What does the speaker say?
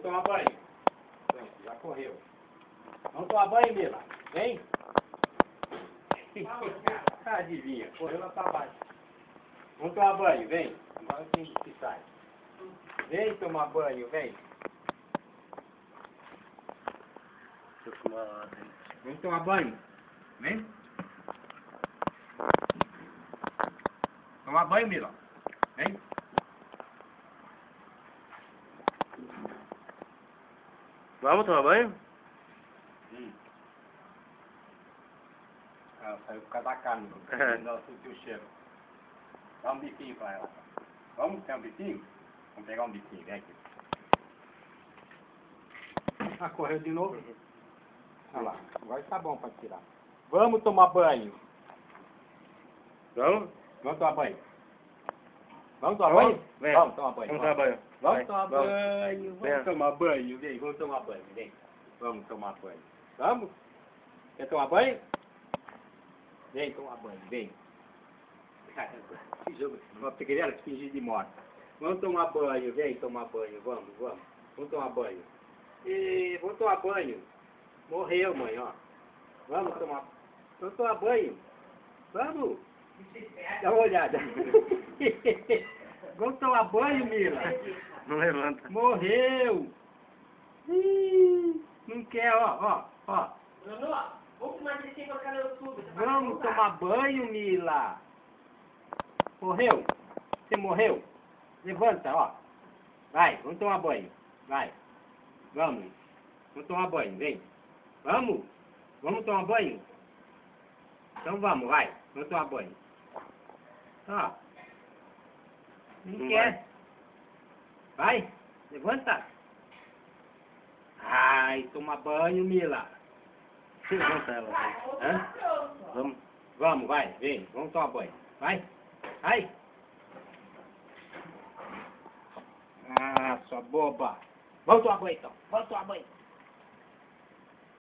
tomar banho. Pronto, já correu. Vamos tomar banho, Mila. Vem. Adivinha, correu lá pra baixo. Vamos tomar banho, vem. Agora quem que sai? Vem tomar banho, vem. Vamos tomar banho. Vem. Tomar banho, Mila. Vem. Vamos tomar banho? Ela saiu por causa da carne. Não sentiu o cheiro. Dá um biquinho pra ela. Vamos? Quer um biquinho? Vamos pegar um biquinho, vem aqui. Ah, correu de novo? Olha lá, agora está bom para tirar. Vamos tomar banho. Vamos? Vamos tomar banho. Vamos tomar banho? Vem. Vamos tomar banho. Vamos tomar banho. Vamos Vai. tomar Vamos. banho. Vamos Vem. tomar banho. Vem, vamos tomar banho. Vem. Vamos tomar banho. Vamos? Quer tomar banho? Vem tomar banho, vem. Caramba, que jogo. Uma pequena que fingir de morte. Vamos tomar banho, vem tomar banho. Vamos, vamos. Vamos tomar banho. E vamos tomar banho. Morreu, mãe, ó. Vamos tomar banho. Vamos. Dá uma olhada. Vamos tomar banho, Mila. Não levanta. Morreu. Ih, não quer, ó. Bruno, vamos tomar xixi e colocar no YouTube. Vamos tomar banho, Mila. Morreu? Você morreu? Levanta, ó. Vai, vamos tomar banho. Vai. Vamos. Vamos tomar banho, vem. Vamos? Vamos tomar banho? Então vamos, vai. Vamos tomar banho. Ó. Não quer. Vai. Levanta. Ai, toma banho, Mila. Levanta ela. Hã? Vamos. Vamos, vai, vem. Vamos tomar banho. Vai. Vai. Ah, sua boba. Vamos tomar banho então. Vamos tomar banho.